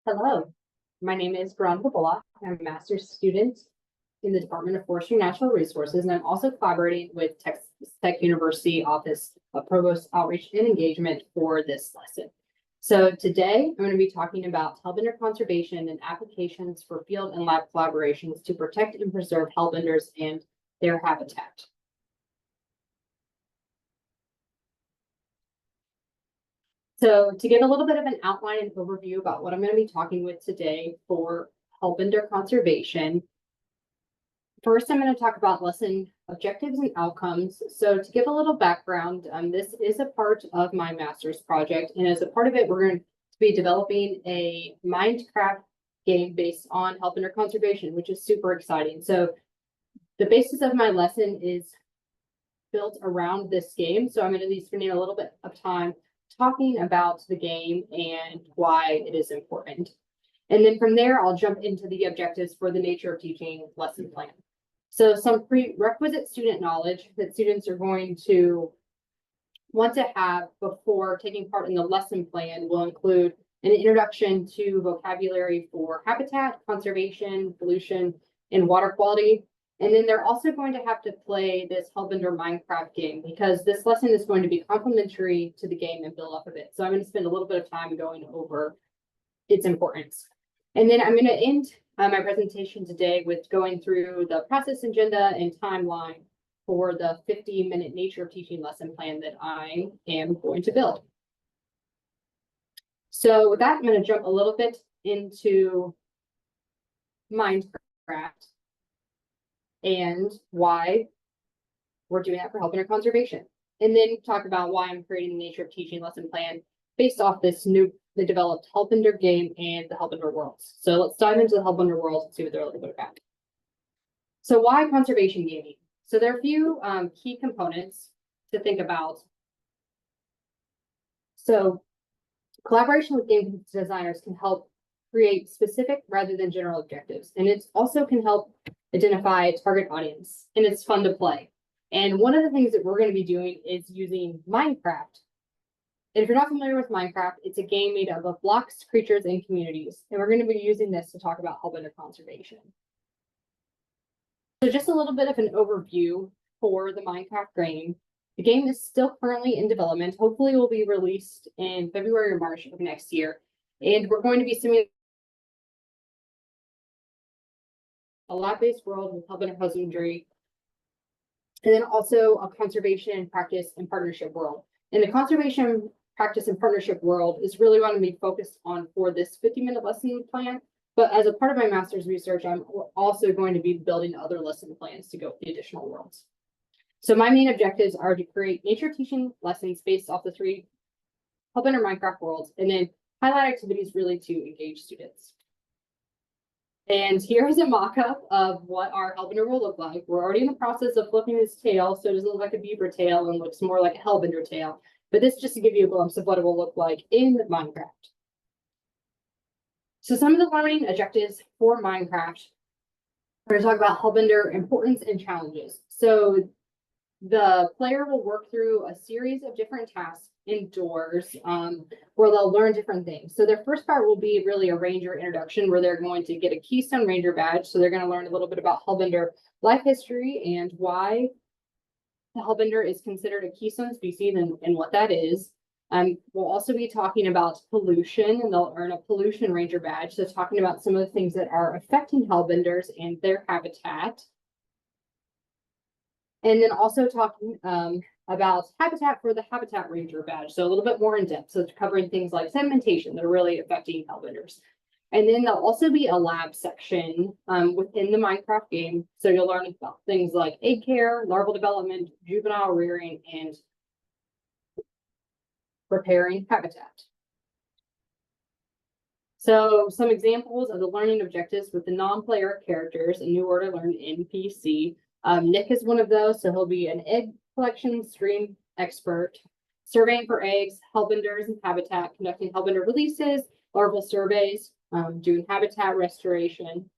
Hello, my name is Veronica Bullock. I'm a master's student in the Department of Forestry and Natural Resources, and I'm also collaborating with Texas Tech University Office of Provost Outreach and Engagement for this lesson. So today I'm going to be talking about hellbender conservation and applications for field and lab collaborations to protect and preserve hellbenders and their habitat. So to give a little bit of an outline and overview about what I'm going to be talking with today for hellbender conservation. First, I'm going to talk about lesson objectives and outcomes. So to give a little background, this is a part of my master's project. And as a part of it, we're going to be developing a Minecraft game based on hellbender conservation, which is super exciting. So the basis of my lesson is built around this game. So I'm going to be spending a little bit of time talking about the game and why it is important. And then from there, I'll jump into the objectives for the nature of teaching lesson plan. So some prerequisite student knowledge that students are going to want to have before taking part in the lesson plan will include an introduction to vocabulary for habitat, conservation, pollution, and water quality. And then they're also going to have to play this Hellbender Minecraft game because this lesson is going to be complementary to the game and build off of it. So I'm going to spend a little bit of time going over its importance. And then I'm going to end my presentation today with going through the process agenda and timeline for the 50-minute nature of teaching lesson plan that I am going to build. So with that, I'm going to jump a little bit into Minecraft and why we're doing that for hellbender conservation. And then talk about why I'm creating the nature of teaching lesson plan based off this new developed hellbender game and the hellbender worlds. So let's dive into the hellbender worlds and see what they're a little bit about. So why conservation gaming? So there are a few key components to think about. So collaboration with game designers can help create specific rather than general objectives. And it also can help identify a target audience, and it's fun to play. And one of the things that we're going to be doing is using Minecraft. And if you're not familiar with Minecraft, it's a game made up of blocks, creatures, and communities. And we're going to be using this to talk about hellbender conservation. So just a little bit of an overview for the Minecraft game. The game is still currently in development. Hopefully it will be released in February or March of next year. And we're going to be simulating a lab-based world with hellbender husbandry, and then also a conservation practice and partnership world. And the conservation practice and partnership world is really what I'm going to be focused on for this 50-minute lesson plan. But as a part of my master's research, I'm also going to be building other lesson plans to go with the additional worlds. So my main objectives are to create nature teaching lessons based off the 3 hellbender Minecraft worlds, and then highlight activities really to engage students. And here's a mock-up of what our hellbender will look like. We're already in the process of flipping his tail, so it doesn't look like a beaver tail and looks more like a hellbender tail. But this just to give you a glimpse of what it will look like in Minecraft. So some of the learning objectives for Minecraft, we're going to talk about hellbender importance and challenges. So the player will work through a series of different tasks indoors where they'll learn different things. So their first part will be really a ranger introduction where they're going to get a Keystone Ranger badge. So they're going to learn a little bit about hellbender life history and why the hellbender is considered a keystone species and what that is. We'll also be talking about pollution, and they'll earn a pollution ranger badge. So talking about some of the things that are affecting hellbenders and their habitat. And then also talking about habitat for the Habitat Ranger badge. So a little bit more in depth. So it's covering things like sedimentation that are really affecting hellbenders. And then there'll also be a lab section within the Minecraft game. So you'll learn about things like egg care, larval development, juvenile rearing, and repairing habitat. So some examples of the learning objectives with the non-player characters, a new word I learned, NPC. Nick is one of those, so he'll be an egg collection stream expert, surveying for eggs, hellbenders and habitat, conducting hellbender releases, larval surveys, doing habitat restoration.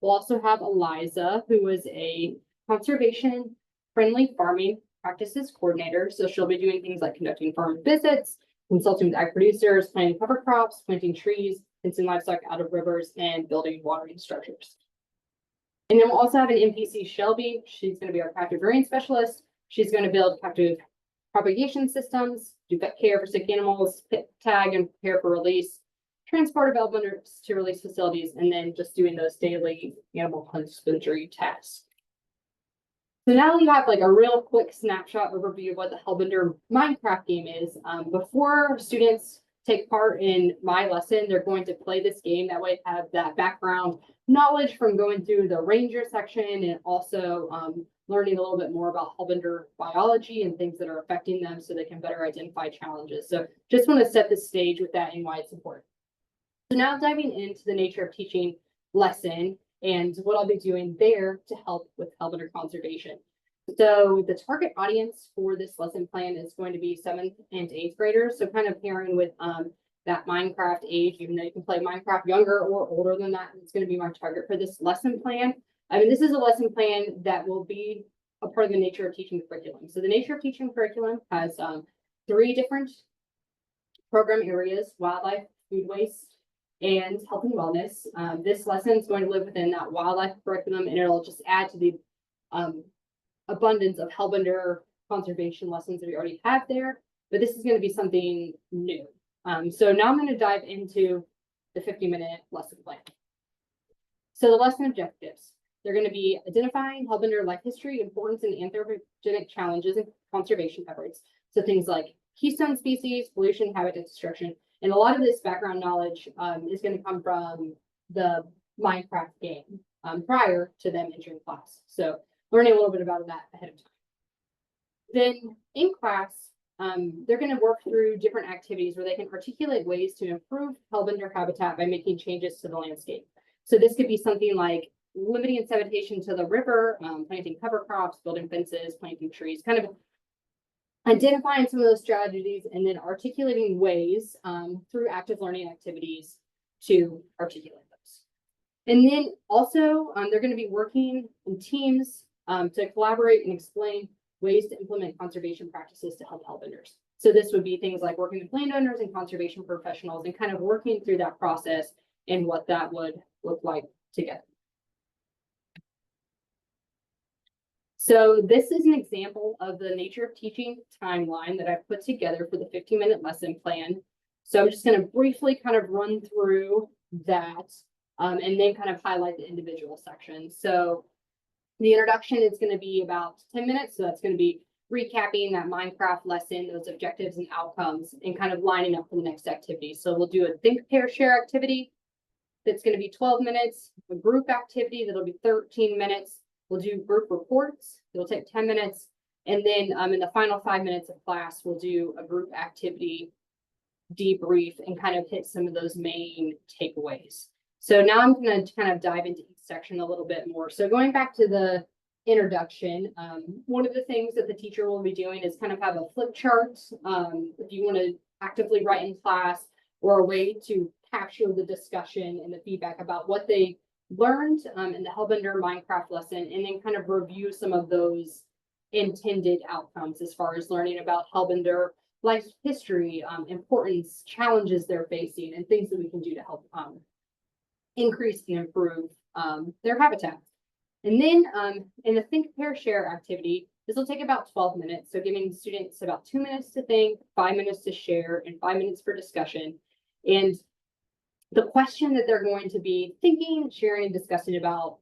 We'll also have Eliza, who is a conservation-friendly farming practices coordinator. So she'll be doing things like conducting farm visits, consulting with ag producers, planting cover crops, planting trees, fencing livestock out of rivers, and building watering structures. And then we'll also have an NPC, Shelby. She's going to be our captive rearing specialist. She's going to build captive propagation systems, do vet care for sick animals, pit tag and prepare for release, transport of Hellbenders to release facilities, and then just doing those daily animal husbandry tasks. So now you have like a real quick snapshot overview of what the Hellbender Minecraft game is. Before students take part in my lesson, they're going to play this game. That way have that background knowledge from going through the ranger section and also learning a little bit more about Hellbender biology and things that are affecting them so they can better identify challenges. So just want to set the stage with that and why it's important. So now diving into the nature of teaching lesson and what I'll be doing there to help with Hellbender conservation. So the target audience for this lesson plan is going to be 7th and 8th graders. So kind of pairing with that Minecraft age, even though you can play Minecraft younger or older than that, it's going to be my target for this lesson plan. I mean, this is a lesson plan that will be a part of the nature of teaching curriculum. So the nature of teaching curriculum has 3 different program areas: wildlife, food waste, and health and wellness. This lesson is going to live within that wildlife curriculum, and it'll just add to the abundance of Hellbender conservation lessons that we already have there. But this is going to be something new. So now I'm going to dive into the 50-minute lesson plan. So the lesson objectives. They're going to be identifying Hellbender life history, importance, and anthropogenic challenges and conservation efforts. So things like keystone species, pollution, habitat destruction. And a lot of this background knowledge is going to come from the Minecraft game prior to them entering class. So learning a little bit about that ahead of time. Then in class, they're going to work through different activities where they can articulate ways to improve Hellbender habitat by making changes to the landscape. So this could be something like limiting sedimentation to the river, planting cover crops, building fences, planting trees, kind of identifying some of those strategies and then articulating ways through active learning activities to articulate those. And then also they're going to be working in teams to collaborate and explain ways to implement conservation practices to help Hellbenders. So this would be things like working with landowners and conservation professionals and kind of working through that process and what that would look like together. So this is an example of the nature of teaching timeline that I've put together for the 50-minute lesson plan. So I'm just going to briefly kind of run through that and then kind of highlight the individual sections. So the introduction is going to be about 10 minutes. So that's going to be recapping that Minecraft lesson, those objectives and outcomes, and kind of lining up for the next activity. So we'll do a think, pair, share activity that's going to be 12 minutes, a group activity that'll be 13 minutes. We'll do group reports. It'll take 10 minutes. And then in the final 5 minutes of class, we'll do a group activity debrief and kind of hit some of those main takeaways. So now I'm going to kind of dive into each section a little bit more. So going back to the introduction, one of the things that the teacher will be doing is kind of have a flip chart if you want to actively write in class, or a way to capture the discussion and the feedback about what they learned in the Hellbender Minecraft lesson, and then kind of review some of those intended outcomes as far as learning about Hellbender life history, importance, challenges they're facing, and things that we can do to help increase and improve their habitat. And then in the think, pair, share activity, this will take about 12 minutes. So giving students about 2 minutes to think, 5 minutes to share, and 5 minutes for discussion. And the question that they're going to be thinking, sharing, and discussing about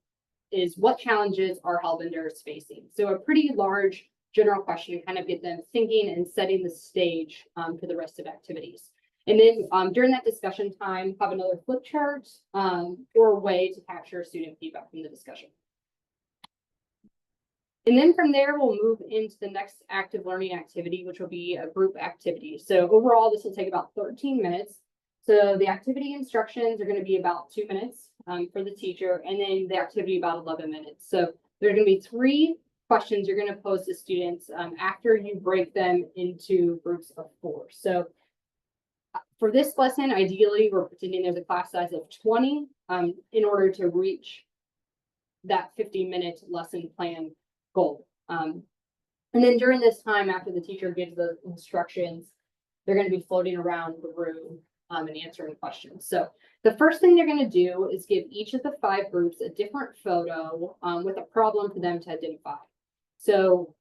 is what challenges are Hellbenders facing? So a pretty large general question to kind of get them thinking and setting the stage for the rest of activities. And then during that discussion time, have another flip chart or a way to capture student feedback from the discussion. And then from there, we'll move into the next active learning activity, which will be a group activity. So overall, this will take about 13 minutes. So the activity instructions are going to be about 2 minutes for the teacher, and then the activity about 11 minutes. So there are going to be 3 questions you're going to pose to students after you break them into groups of 4. So for this lesson, ideally, we're pretending there's a class size of 20 in order to reach that 50-minute lesson plan goal. And then during this time, after the teacher gives the instructions, they're going to be floating around the room and answering questions. So the first thing they're going to do is give each of the 5 groups a different photo with a problem for them to identify. So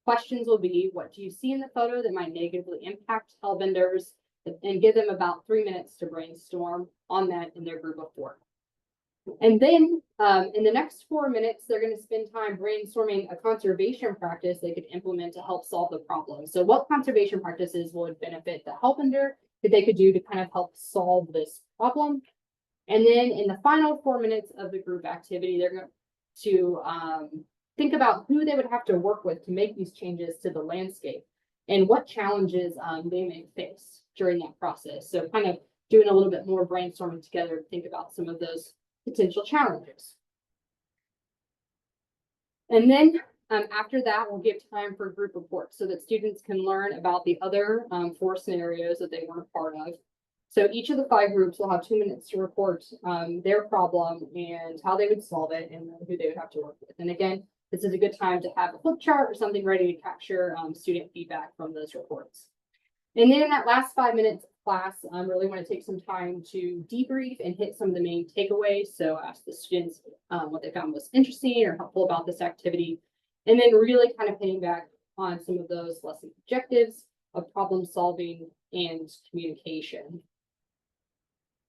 questions will be, what do you see in the photo that might negatively impact Hellbenders? And give them about 3 minutes to brainstorm on that in their group of 4. And then in the next 4 minutes, they're going to spend time brainstorming a conservation practice they could implement to help solve the problem. So what conservation practices would benefit the Hellbender that they could do to kind of help solve this problem? And then in the final 4 minutes of the group activity, they're going to think about who they would have to work with to make these changes to the landscape and what challenges they may face during that process. So kind of doing a little bit more brainstorming together to think about some of those potential challenges. And then after that, we'll give time for group reports so that students can learn about the other 4 scenarios that they weren't a part of. So each of the 5 groups will have 2 minutes to report their problem and how they would solve it and who they would have to work with. And again, this is a good time to have a flip chart or something ready to capture student feedback from those reports. And then in that last 5 minutes of class, I really want to take some time to debrief and hit some of the main takeaways. So ask the students what they found most interesting or helpful about this activity. And then really kind of hitting back on some of those lesson objectives of problem solving and communication.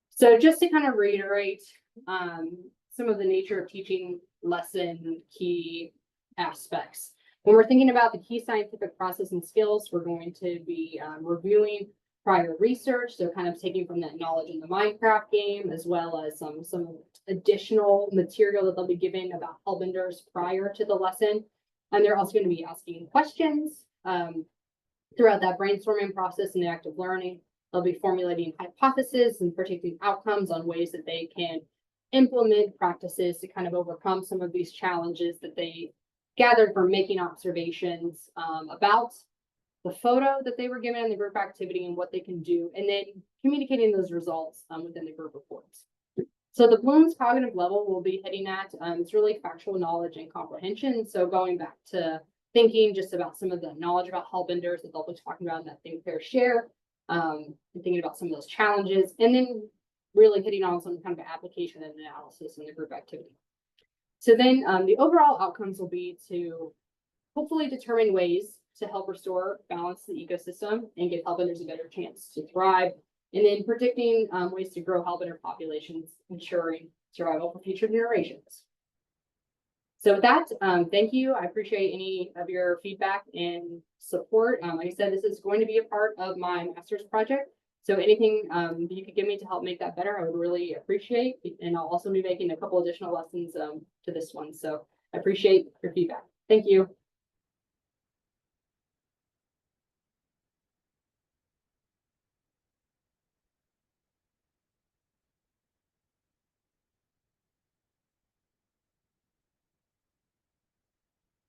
So just to kind of reiterate some of the nature of teaching lesson key aspects. When we're thinking about the key scientific process and skills, we're going to be reviewing prior research, so kind of taking from that knowledge in the Minecraft game, as well as some additional material that they'll be given about Hellbenders prior to the lesson. And they're also going to be asking questions throughout that brainstorming process and the active learning. They'll be formulating hypotheses and predicting outcomes on ways that they can implement practices to kind of overcome some of these challenges that they gathered from making observations about the photo that they were given in the group activity and what they can do, and then communicating those results within the group reports. So the Bloom's cognitive level we'll be hitting at, it's really factual knowledge and comprehension. So going back to thinking just about some of the knowledge about Hellbenders that they'll be talking about in that Think, Pair, Share, and thinking about some of those challenges, and then really hitting on some kind of application and analysis in the group activity. So then the overall outcomes will be to hopefully determine ways to help restore balance to the ecosystem and give Hellbenders a better chance to thrive, and then predicting ways to grow Hellbender populations, ensuring survival for future generations. So with that, thank you. I appreciate any of your feedback and support. Like I said, this is going to be a part of my master's project. So anything that you could give me to help make that better, I would really appreciate. And I'll also be making a couple additional lessons to this one. So I appreciate your feedback. Thank you.